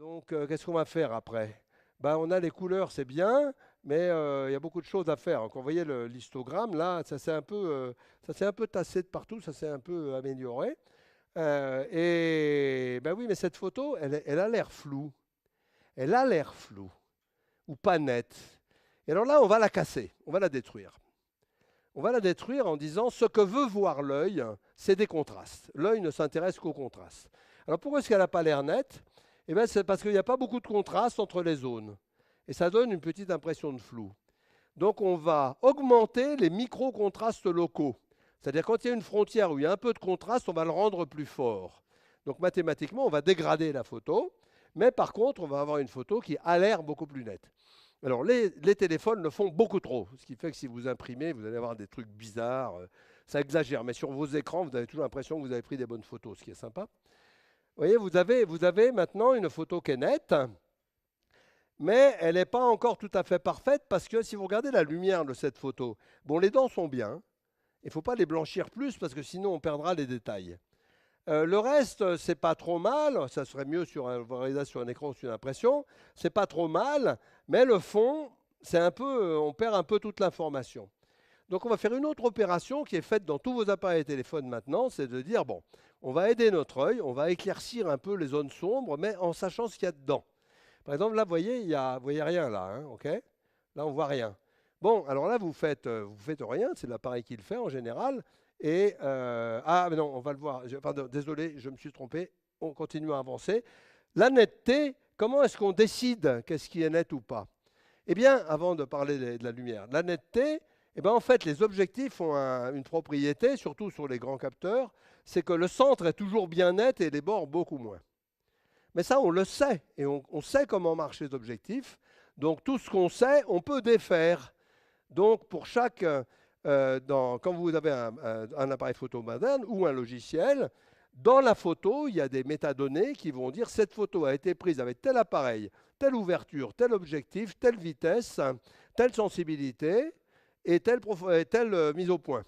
Donc, qu'est-ce qu'on va faire après? Ben, on a les couleurs, c'est bien, mais il y a beaucoup de choses à faire. Donc, vous voyez l'histogramme, là, ça s'est un peu tassé de partout, ça s'est un peu amélioré. Et ben oui, mais cette photo, elle a l'air floue. Elle a l'air floue, ou pas nette. Et alors là, on va la casser, on va la détruire. On va la détruire en disant ce que veut voir l'œil, c'est des contrastes. L'œil ne s'intéresse qu'aux contrastes. Alors pourquoi est-ce qu'elle n'a pas l'air nette? Eh bien, c'est parce qu'il n'y a pas beaucoup de contraste entre les zones. Et ça donne une petite impression de flou. Donc on va augmenter les micro-contrastes locaux. C'est-à-dire quand il y a une frontière où il y a un peu de contraste, on va le rendre plus fort. Donc mathématiquement, on va dégrader la photo, mais par contre, on va avoir une photo qui a l'air beaucoup plus nette. Alors les téléphones le font beaucoup trop, ce qui fait que si vous imprimez, vous allez avoir des trucs bizarres, ça exagère, mais sur vos écrans, vous avez toujours l'impression que vous avez pris des bonnes photos, ce qui est sympa. Vous voyez, vous avez maintenant une photo qui est nette, mais elle n'est pas encore tout à fait parfaite parce que si vous regardez la lumière de cette photo, bon, les dents sont bien, il ne faut pas les blanchir plus parce que sinon on perdra les détails. Le reste, c'est pas trop mal, ça serait mieux sur sur un écran ou sur une impression, c'est pas trop mal, mais le fond, c'est un peu, on perd un peu toute l'information. Donc on va faire une autre opération qui est faite dans tous vos appareils téléphones maintenant, c'est de dire, bon, on va aider notre œil, on va éclaircir un peu les zones sombres, mais en sachant ce qu'il y a dedans. Par exemple, là, vous voyez, vous voyez rien là, hein, ok? Là, on voit rien. Bon, alors là, vous faites rien, c'est l'appareil qui le fait en général. Et ah, mais non, on va le voir. Pardon, désolé, je me suis trompé. On continue à avancer. La netteté, comment est-ce qu'on décide qu'est-ce qui est net ou pas? Eh bien, avant de parler de la lumière, la netteté, eh bien, en fait, les objectifs ont une propriété, surtout sur les grands capteurs, c'est que le centre est toujours bien net et les bords beaucoup moins. Mais ça, on le sait, et on sait comment marchent les objectifs. Donc tout ce qu'on sait, on peut défaire. Donc pour chaque, quand vous avez un appareil photo moderne ou un logiciel, dans la photo, il y a des métadonnées qui vont dire cette photo a été prise avec tel appareil, telle ouverture, tel objectif, telle vitesse, telle sensibilité et telle mise au point.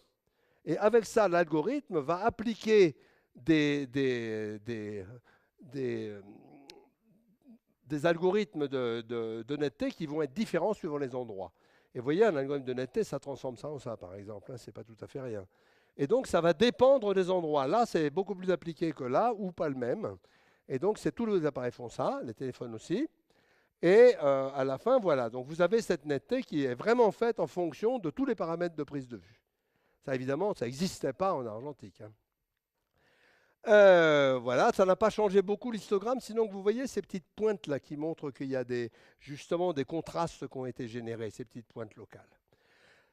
Et avec ça, l'algorithme va appliquer des, des algorithmes de netteté qui vont être différents suivant les endroits. Et vous voyez, un algorithme de netteté, ça transforme ça en ça, par exemple. Hein, c'est pas tout à fait rien. Et donc, ça va dépendre des endroits. Là, c'est beaucoup plus appliqué que là, ou pas le même. Et donc, c'est tous les appareils font ça, les téléphones aussi. Et à la fin, voilà. Donc, vous avez cette netteté qui est vraiment faite en fonction de tous les paramètres de prise de vue. Ça, évidemment, ça n'existait pas en argentique. Hein. Voilà, ça n'a pas changé beaucoup l'histogramme, sinon que vous voyez ces petites pointes là qui montrent qu'il y a justement des contrastes qui ont été générés, ces petites pointes locales.